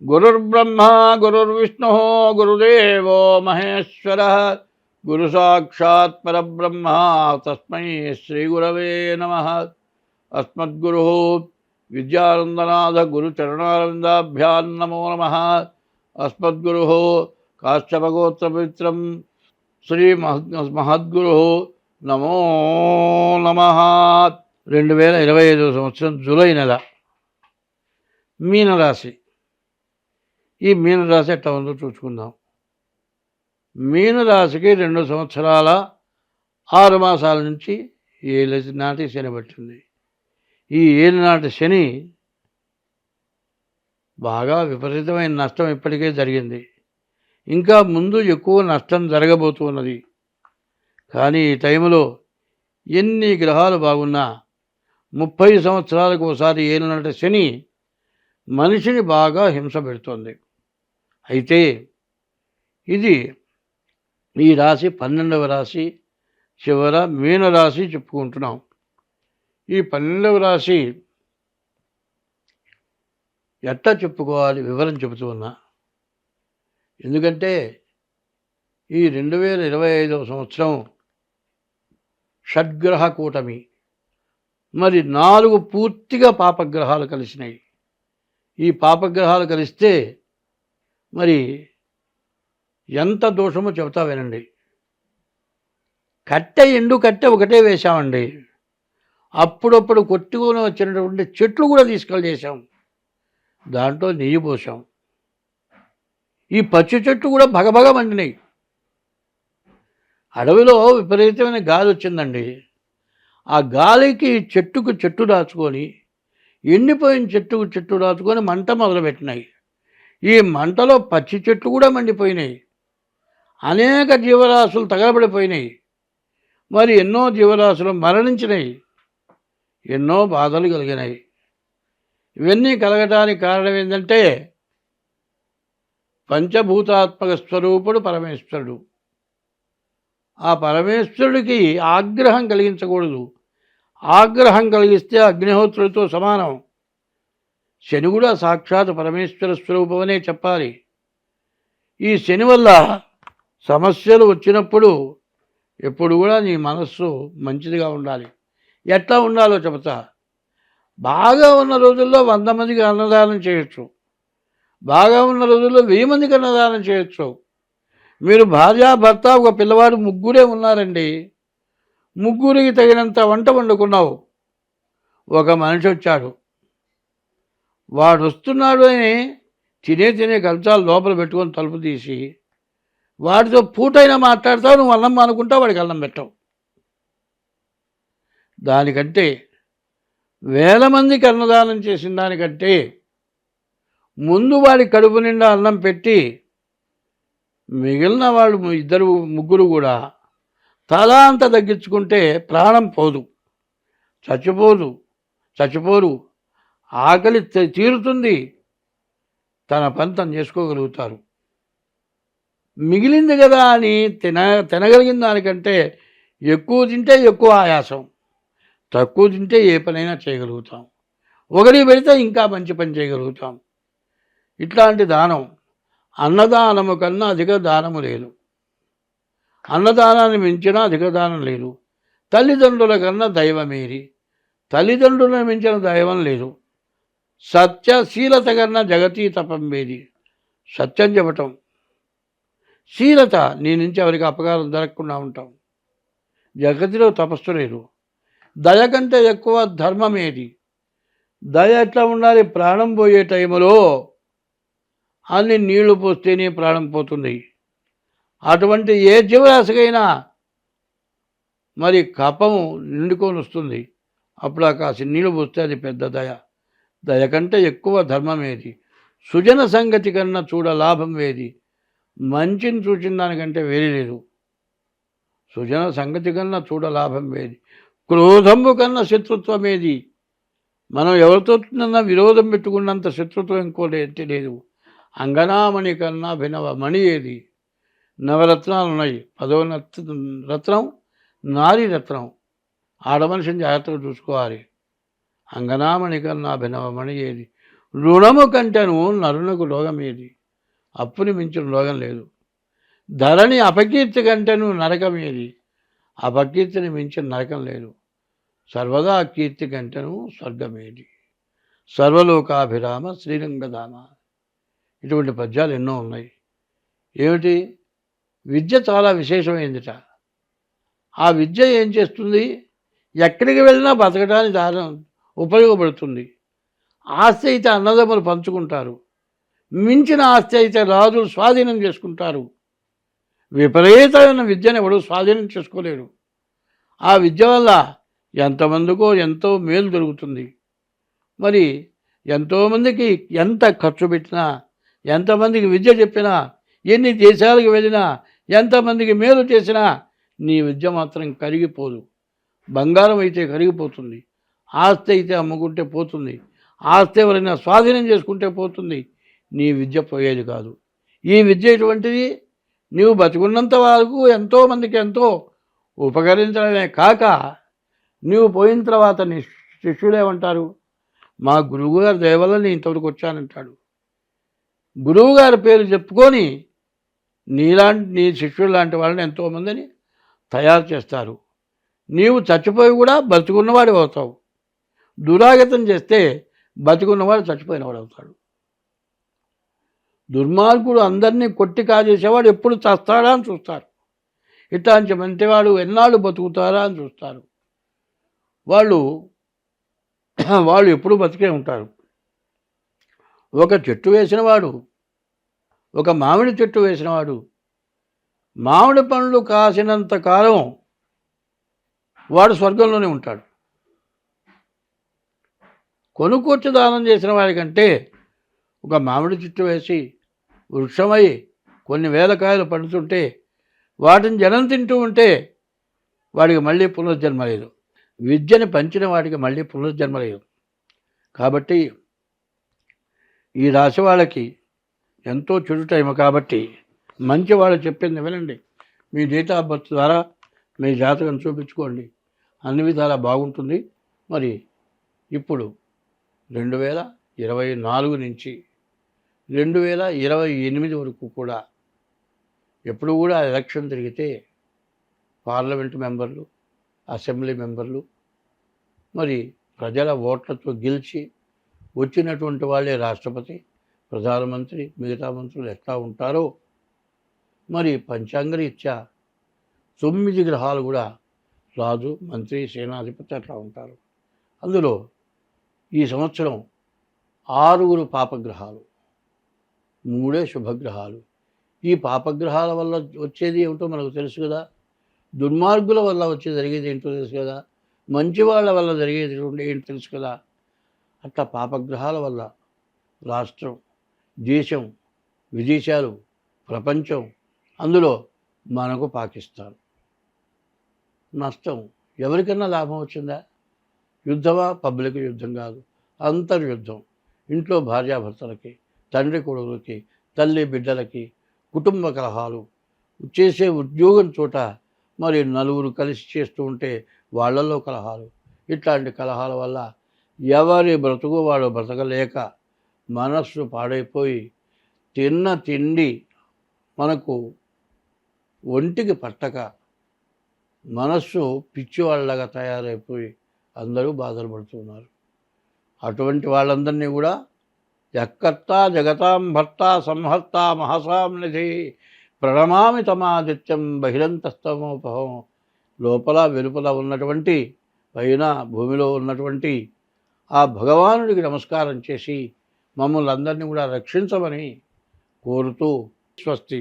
గురుర్బ్రహ్మ గురుర్విష్ణు గురుదేవో మహేశ్వర గురు సాక్షాత్ పరబ్రహ్మ తస్మై శ్రీ గురవే నమః. అస్మద్గురు విద్యానందనాథ గురు చరణారవిందాభ్యాం నమో నమః. అస్మద్గురు కాశ్యపగోత్రపవిత్రం శ్రీ మహద్గురు నమో నమః. 2025 సంవత్సరం జూలై నెల మీనరాశి. ఈ మీనరాశి ఎట్లా ఉందో చూసుకుందాం. మీనరాశికి 2 సంవత్సరాల 6 మాసాల నుంచి ఏళ్ళ నాటి శని పట్టింది. ఈ ఏళ్ళ నాటి శని బాగా విపరీతమైన నష్టం ఇప్పటికే జరిగింది. ఇంకా ముందు ఎక్కువ నష్టం జరగబోతున్నది. కానీ ఈ టైంలో ఎన్ని గ్రహాలు బాగున్నా 30 సంవత్సరాలకు ఒకసారి ఏళ్ళ నాటి శని మనిషిని బాగా హింస పెడుతోంది. అయితే ఇది ఈ రాశి 12వ రాశి, చివర మీనరాశి చెప్పుకుంటున్నాం. ఈ 12వ రాశి ఎట్లా చెప్పుకోవాలి వివరం చెబుతూ ఉన్నా. ఎందుకంటే ఈ 2025 సంవత్సరం షడ్గ్రహ కూటమి. మరి 4 పూర్తిగా పాపగ్రహాలు కలిసినాయి. ఈ పాపగ్రహాలు కలిస్తే మరి ఎంత దోషమో చెబుతా వినండి. ఎండు కట్టె ఒకటే వేశామండి. అప్పుడప్పుడు కొట్టుకొని వచ్చినటువంటి చెట్లు కూడా తీసుకెళ్ళి చేశాం. దాంట్లో నెయ్యి పోసాం. ఈ పచ్చి చెట్లు కూడా భగభగ మండినాయి. అడవిలో విపరీతమైన గాలి వచ్చిందండి. ఆ గాలికి చెట్టుకు చెట్టు దాచుకొని, ఎండిపోయిన చెట్టుకు చెట్టు దాచుకొని మంట మొదలుపెట్టినాయి. ఈ మంటలో పచ్చి చెట్లు కూడా మండిపోయినాయి. అనేక జీవరాశులు తగలబడిపోయినాయి. మరి ఎన్నో జీవరాశులు మరణించినాయి. ఎన్నో బాధలు కలిగినాయి. ఇవన్నీ కలగటానికి కారణం ఏంటంటే పంచభూతాత్మక స్వరూపుడు పరమేశ్వరుడు. ఆ పరమేశ్వరుడికి ఆగ్రహం కలిగించకూడదు. ఆగ్రహం కలిగిస్తే అగ్నిహోత్రుడితో సమానం. శని కూడా సాక్షాత్ పరమేశ్వర స్వరూపమనే చెప్పాలి. ఈ శని వల్ల సమస్యలు వచ్చినప్పుడు ఎప్పుడు కూడా నీ మనస్సు మంచిదిగా ఉండాలి. ఎట్లా ఉండాలో చెబుతా. బాగా ఉన్న రోజుల్లో 100 మందికి అన్నదానం చేయొచ్చు. బాగా ఉన్న రోజుల్లో 1000 మందికి అన్నదానం చేయొచ్చు. మీరు భార్యాభర్త ఒక పిల్లవాడు ముగ్గురే ఉన్నారండి. ముగ్గురికి తగినంత వంట వండుకున్నావు. ఒక మనిషి వచ్చాడు. వాడు వస్తున్నాడు అని తినే కంచాలు లోపల పెట్టుకొని తలుపు తీసి వాడితో పూటైనా మాట్లాడతావు. నువ్వు అన్నం అనుకుంటావు, వాడికి అన్నం పెట్టావు. దానికంటే 1000 మందికి అన్నదానం చేసిన దానికంటే ముందు వాడి కడుపు నిండా అన్నం పెట్టి మిగిలిన వాళ్ళు ముగ్గురు కూడా తలా అంత తగ్గించుకుంటే ప్రాణం పోదు, చచ్చిపోరు. ఆకలి తీరుతుంది. తన పని తను చేసుకోగలుగుతారు. మిగిలింది కదా అని తినగలిగిన దానికంటే ఎక్కువ తింటే ఎక్కువ ఆయాసం, తక్కువ తింటే ఏ పనైనా చేయగలుగుతాం. ఒకరికి పెడితే ఇంకా మంచి పని చేయగలుగుతాం. ఇట్లాంటి దానం అన్నదానము కన్నా అధిక దానము లేదు. అన్నదానాన్ని మించిన అధిక దానం లేదు. తల్లిదండ్రుల కన్నా దైవమేరి, తల్లిదండ్రులను మించిన దైవం లేదు. సత్యశీలత కన్నా జగతీ తపం వేది. సత్యం చెప్పటం, శీలత, నీ నుంచి ఎవరికి అపకారం జరగకుండా ఉంటాం. జగతిలో తపస్సు లేదు. దయ కంటే ఎక్కువ ధర్మం ఏది? దయ ఎట్లా ఉండాలి? ప్రాణం పోయే టైంలో అన్ని నీళ్లు పోస్తేనే ప్రాణం పోతుంది. అటువంటి ఏ జీవరాశికైనా మరి కపము నిండుకొని వస్తుంది. అప్పుడు ఆ కాసి నీళ్లు పోస్తే అది పెద్ద దయ. దయ కంటే ఎక్కువ ధర్మం ఏది? సుజన సంగతి కన్నా చూడ లాభం వేది. మంచిని చూసిన దానికంటే వేరే లేదు. సుజన సంగతి కన్నా చూడ లాభం వేది. క్రోధము కన్నా శత్రుత్వం ఏది? మనం ఎవరితో విరోధం పెట్టుకున్నంత శత్రుత్వం ఇంకోటి లేదు. అంగనామణి కన్నా భినవ మణి ఏది? నవరత్నాలు ఉన్నాయి. 10వ రత్నం నారీ రత్నం. ఆడమనిషిని జాగ్రత్తగా చూసుకోవాలి. అంగనామణి కన్నా భినవ మణి ఏది? రుణము కంటెను నరునకు రోగమేది, అప్పుని మించిన రోగం లేదు. ధరణి అపకీర్తి కంటెను నరకమేది, అపకీర్తిని మించిన నరకం లేదు. సర్వదా కీర్తి కంటెను స్వర్గమేది, సర్వలోకాభిరామ శ్రీరంగధామ. ఇటువంటి పద్యాలు ఎన్నో ఉన్నాయి. ఏమిటి? విద్య చాలా విశేషమైందిట. ఆ విద్య ఏం చేస్తుంది? ఎక్కడికి వెళ్ళినా బతకడానికి దారం ఉపయోగపడుతుంది. ఆస్తి అయితే అన్నదమ్ములు పంచుకుంటారు, మించిన ఆస్తి అయితే రాజులు స్వాధీనం చేసుకుంటారు. విపరీతమైన విద్యను ఎవడు స్వాధీనం చేసుకోలేడు. ఆ విద్య వల్ల ఎంతమందికో ఎంతో మేలు జరుగుతుంది. మరి ఎంతోమందికి ఎంత ఖర్చు పెట్టినా, ఎంతమందికి విద్య చెప్పినా, ఎన్ని దేశాలకు వెళ్ళినా, ఎంతమందికి మేలు చేసినా నీ విద్య మాత్రం కరిగిపోదు. బంగారం అయితే కరిగిపోతుంది, ఆస్తి అయితే అమ్ముకుంటే పోతుంది, ఆస్తి ఎవరైనా స్వాధీనం చేసుకుంటే పోతుంది, నీ విద్య పోయేది కాదు. ఈ విద్య ఎటువంటిది? నీవు బతుకున్నంత వరకు ఎంతోమందికి ఎంతో ఉపకరించడమే కాక, నీవు పోయిన తర్వాత నీ శిష్యులు ఏమంటారు? మా గురువుగారి దయ వల్ల నేను ఇంతవరకు వచ్చానంటాడు. గురువుగారి పేరు చెప్పుకొని నీ శిష్యులు లాంటి వాళ్ళని ఎంతోమందిని తయారు చేస్తారు. నీవు చచ్చిపోయి కూడా బతుకున్నవాడు అవుతావు. దురాగతం చేస్తే బతుకున్నవాడు చచ్చిపోయినవాడు అవుతాడు. దుర్మార్గుడు అందరినీ కొట్టి కాజేసేవాడు ఎప్పుడు చస్తాడా అని చూస్తారు. ఇట్లాంటి మంచివాడు ఎన్నాళ్ళు బతుకుతారా అని చూస్తారు. వాళ్ళు ఎప్పుడు బతికే ఉంటారు. ఒక చెట్టు వేసినవాడు, ఒక మామిడి చెట్టు వేసినవాడు మామిడి పండ్లు కాసినంత కాలం వాడు స్వర్గంలోనే ఉంటాడు. కొనుక్కొచ్చి దానం చేసిన వాడికంటే ఒక మామిడి చెట్టు వేసి వృక్షమై కొన్ని వేల కాయలు పండుతుంటే వాటిని జనం తింటూ ఉంటే వాడికి మళ్ళీ పునర్జన్మ లేదు. విద్యని పంచిన వాడికి మళ్ళీ పునర్జన్మ లేదు. కాబట్టి ఈ రాశి వాళ్ళకి ఎంతో చెడు టైం. కాబట్టి మంచి వాళ్ళు చెప్పింది వినండి. మీ డేట్ ఆఫ్ బర్త్ ద్వారా మీ జాతకం చూపించుకోండి, అన్ని విధాలా బాగుంటుంది. మరి ఇప్పుడు 2024 నుంచి 2028 వరకు కూడా ఎప్పుడు కూడా ఎలక్షన్ తిరిగితే పార్లమెంటు మెంబర్లు, అసెంబ్లీ మెంబర్లు మరి ప్రజల ఓట్లతో గెలిచి వచ్చినటువంటి వాళ్ళే రాష్ట్రపతి, ప్రధానమంత్రి, మిగతా మంత్రులు ఎట్లా ఉంటారో మరి పంచాంగరీత్యా 9 గ్రహాలు కూడా రాజు, మంత్రి, సేనాధిపతి అట్లా ఉంటారు. అందులో ఈ సంవత్సరం 6 పాపగ్రహాలు, 3 శుభగ్రహాలు. ఈ పాపగ్రహాల వల్ల వచ్చేది ఏమిటో మనకు తెలుసు కదా. దుర్మార్గుల వల్ల జరిగేది ఏంటో తెలుసు కదా. మంచి వాళ్ళ వల్ల జరిగేది ఏంటో తెలుసు కదా. అట్లా పాపగ్రహాల వల్ల రాష్ట్రం, దేశం, విదేశాలు, ప్రపంచం, అందులో మనకు పాకిస్తాన్ నష్టం. ఎవరికన్నా లాభం వచ్చిందా? యుద్ధమా? పబ్లిక్ యుద్ధం కాదు, అంతర్యుద్ధం. ఇంట్లో భార్యాభర్తలకి, తండ్రి కొడుకులకి, తల్లి బిడ్డలకి కుటుంబ కలహాలు. చేసే ఉద్యోగం చోట మరి నలుగురు కలిసి చేస్తూ ఉంటే వాళ్ళల్లో కలహాలు. ఇట్లాంటి కలహాల వల్ల ఎవరి బ్రతుకు వాడు బ్రతకలేక మనస్సు పాడైపోయి తిన్న తిండి మనకు ఒంటికి పట్టక మనస్సు పిచ్చివాళ్ళగా తయారైపోయి అందరూ బాధలు పడుతున్నారు. అటువంటి వాళ్ళందరినీ కూడా యక్కర్తా జగతాం భర్త సంహర్త మహసాం నిధి ప్రణమామి తమాదిత్యం బహిరంతస్తమోపహం. లోపల వెలుపల ఉన్నటువంటి, పైన భూమిలో ఉన్నటువంటి ఆ భగవానుడికి నమస్కారం చేసి మమ్మల్ని అందరినీ కూడా రక్షించమని కోరుతూ స్వస్తి.